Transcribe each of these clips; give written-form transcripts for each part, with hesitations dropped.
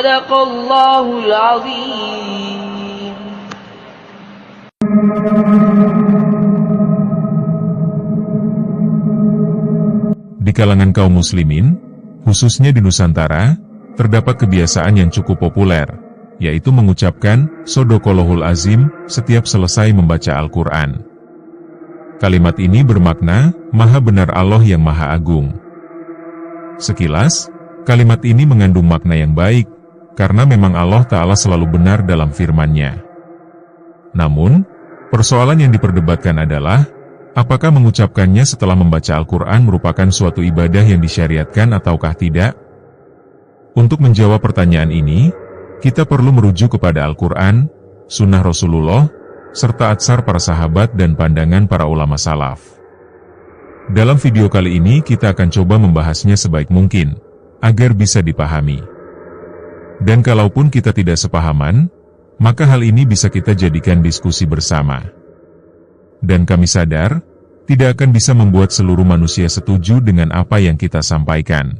Shadaqallahul Azim. Di kalangan kaum muslimin, khususnya di Nusantara, terdapat kebiasaan yang cukup populer, yaitu mengucapkan Shadaqallahul Azim setiap selesai membaca Al-Quran. Kalimat ini bermakna, Maha Benar Allah yang Maha Agung. Sekilas, kalimat ini mengandung makna yang baik, karena memang Allah Ta'ala selalu benar dalam firman-Nya. Namun, persoalan yang diperdebatkan adalah, apakah mengucapkannya setelah membaca Al-Quran merupakan suatu ibadah yang disyariatkan ataukah tidak? Untuk menjawab pertanyaan ini, kita perlu merujuk kepada Al-Quran, Sunnah Rasulullah, serta atsar para sahabat dan pandangan para ulama salaf. Dalam video kali ini kita akan coba membahasnya sebaik mungkin, agar bisa dipahami. Dan kalaupun kita tidak sepahaman, maka hal ini bisa kita jadikan diskusi bersama. Dan kami sadar, tidak akan bisa membuat seluruh manusia setuju dengan apa yang kita sampaikan.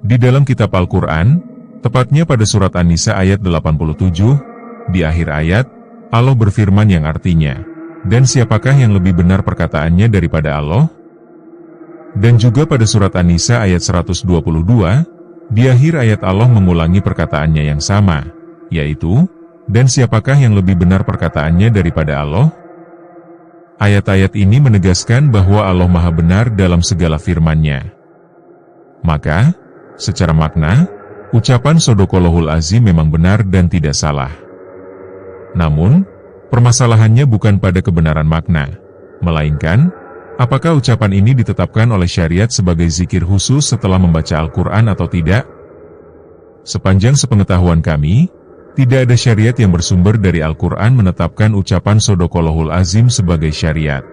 Di dalam kitab Al-Quran, tepatnya pada surat An-Nisa ayat 87, di akhir ayat, Allah berfirman yang artinya, dan siapakah yang lebih benar perkataannya daripada Allah? Dan juga pada surat An-Nisa ayat 122, di akhir ayat Allah mengulangi perkataannya yang sama, yaitu, dan siapakah yang lebih benar perkataannya daripada Allah? Ayat-ayat ini menegaskan bahwa Allah Maha Benar dalam segala firman-Nya. Maka, secara makna, ucapan Shadaqallahul Azim memang benar dan tidak salah. Namun, permasalahannya bukan pada kebenaran makna, melainkan, apakah ucapan ini ditetapkan oleh syariat sebagai zikir khusus setelah membaca Al-Quran atau tidak? Sepanjang sepengetahuan kami, tidak ada syariat yang bersumber dari Al-Quran menetapkan ucapan Shadaqallahul Azim sebagai syariat.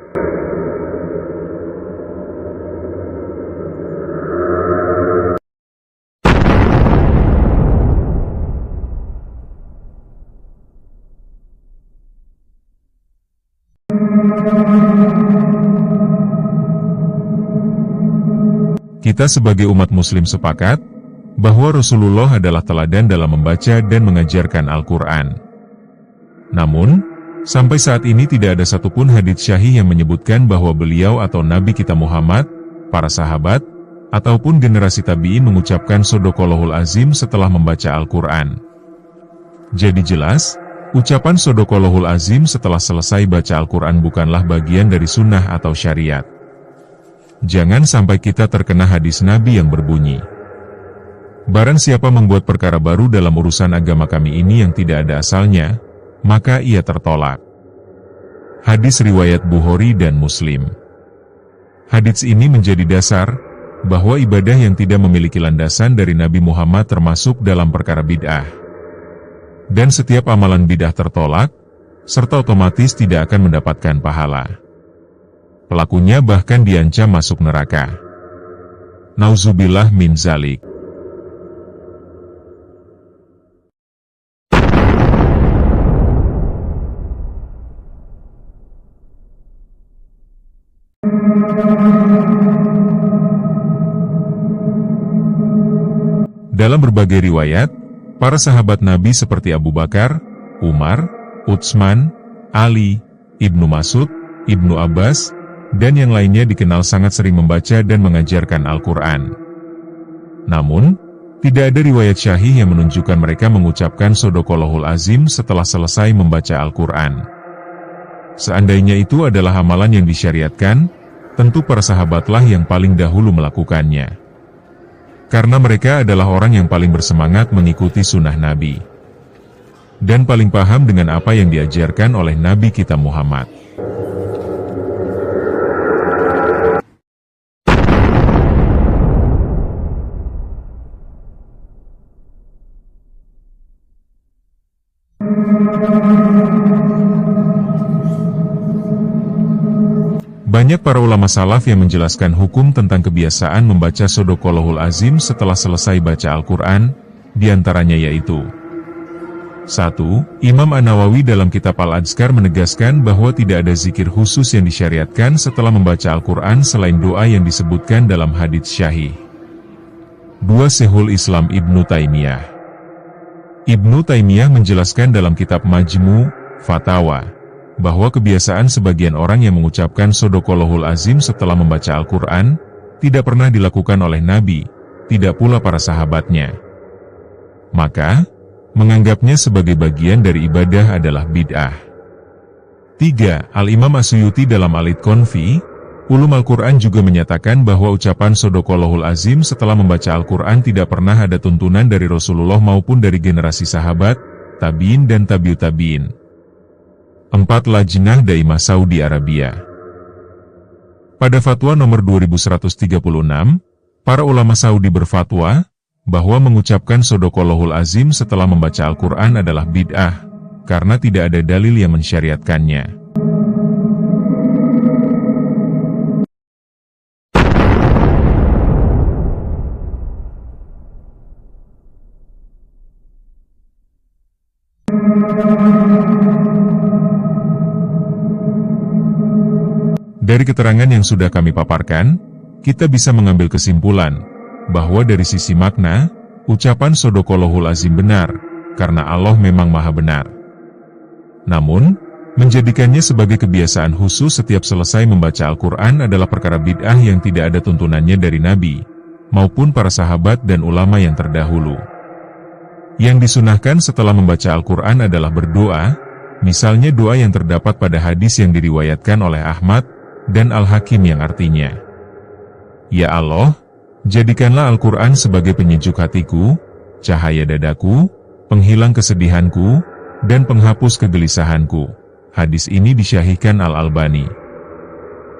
Kita sebagai umat muslim sepakat, bahwa Rasulullah adalah teladan dalam membaca dan mengajarkan Al-Quran. Namun, sampai saat ini tidak ada satupun hadits syahih yang menyebutkan bahwa beliau atau Nabi kita Muhammad, para sahabat, ataupun generasi tabi'in mengucapkan Shadaqallahul Azim setelah membaca Al-Quran. Jadi jelas, ucapan Shadaqallahul Azim setelah selesai baca Al-Quran bukanlah bagian dari sunnah atau syariat. Jangan sampai kita terkena hadis Nabi yang berbunyi, barang siapa membuat perkara baru dalam urusan agama kami ini yang tidak ada asalnya, maka ia tertolak. Hadis riwayat Bukhari dan Muslim. Hadis ini menjadi dasar, bahwa ibadah yang tidak memiliki landasan dari Nabi Muhammad termasuk dalam perkara bid'ah. Dan setiap amalan bid'ah tertolak, serta otomatis tidak akan mendapatkan pahala. Pelakunya bahkan diancam masuk neraka. Nauzubillah min zalik. Dalam berbagai riwayat, para sahabat Nabi seperti Abu Bakar, Umar, Utsman, Ali, Ibnu Mas'ud, Ibnu Abbas, dan yang lainnya dikenal sangat sering membaca dan mengajarkan Al-Quran. Namun, tidak ada riwayat syahih yang menunjukkan mereka mengucapkan Shadaqallahul Azim setelah selesai membaca Al-Quran. Seandainya itu adalah amalan yang disyariatkan, tentu para sahabatlah yang paling dahulu melakukannya. Karena mereka adalah orang yang paling bersemangat mengikuti sunnah Nabi. Dan paling paham dengan apa yang diajarkan oleh Nabi kita Muhammad. Banyak para ulama salaf yang menjelaskan hukum tentang kebiasaan membaca Shadaqallahul Azim setelah selesai baca Al-Quran, diantaranya yaitu 1. Imam An-Nawawi dalam kitab Al-Adhkar menegaskan bahwa tidak ada zikir khusus yang disyariatkan setelah membaca Al-Quran selain doa yang disebutkan dalam hadits syahih. 2. Syekhul Islam Ibnu Taimiyah. Ibnu Taimiyah menjelaskan dalam kitab Majmu' Fatawa bahwa kebiasaan sebagian orang yang mengucapkan Shadaqallahul Azim setelah membaca Al-Quran tidak pernah dilakukan oleh Nabi, tidak pula para sahabatnya. Maka, menganggapnya sebagai bagian dari ibadah adalah bid'ah. 3. Al-Imam As-Suyuti dalam Al-Itqan fi Ulum Al-Quran juga menyatakan bahwa ucapan Shadaqallahul Azim setelah membaca Al-Quran tidak pernah ada tuntunan dari Rasulullah maupun dari generasi sahabat, tabi'in dan tabi'ut tabi'in. 4. Lajnah Daimah Saudi Arabia. Pada fatwa nomor 2136, para ulama Saudi berfatwa bahwa mengucapkan Shadaqallahul Azim setelah membaca Al-Quran adalah bid'ah, karena tidak ada dalil yang mensyariatkannya. Dari keterangan yang sudah kami paparkan, kita bisa mengambil kesimpulan bahwa dari sisi makna, ucapan Shadaqallahul Azim benar, karena Allah memang Maha Benar. Namun, menjadikannya sebagai kebiasaan khusus setiap selesai membaca Al-Quran adalah perkara bid'ah yang tidak ada tuntunannya dari Nabi, maupun para sahabat dan ulama yang terdahulu. Yang disunahkan setelah membaca Al-Quran adalah berdoa, misalnya doa yang terdapat pada hadis yang diriwayatkan oleh Ahmad dan Al-Hakim yang artinya, Ya Allah, jadikanlah Al-Quran sebagai penyejuk hatiku, cahaya dadaku, penghilang kesedihanku, dan penghapus kegelisahanku. Hadis ini disyahihkan Al-Albani.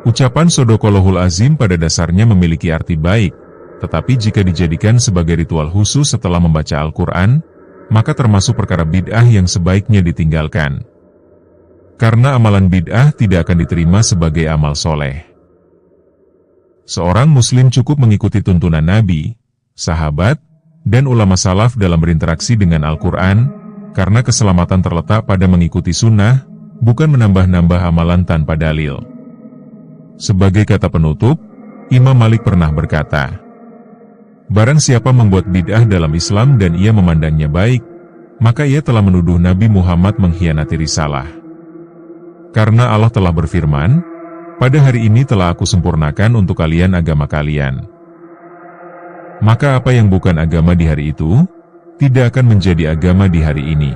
Ucapan Shadaqallahul Azim pada dasarnya memiliki arti baik, tetapi jika dijadikan sebagai ritual khusus setelah membaca Al-Quran, maka termasuk perkara bid'ah yang sebaiknya ditinggalkan. Karena amalan bid'ah tidak akan diterima sebagai amal soleh. Seorang muslim cukup mengikuti tuntunan Nabi, sahabat, dan ulama salaf dalam berinteraksi dengan Al-Quran, karena keselamatan terletak pada mengikuti sunnah, bukan menambah-nambah amalan tanpa dalil. Sebagai kata penutup, Imam Malik pernah berkata, Barang siapa membuat bid'ah dalam Islam dan ia memandangnya baik, maka ia telah menuduh Nabi Muhammad mengkhianati risalah. Karena Allah telah berfirman, pada hari ini telah aku sempurnakan untuk kalian agama kalian. Maka apa yang bukan agama di hari itu, tidak akan menjadi agama di hari ini.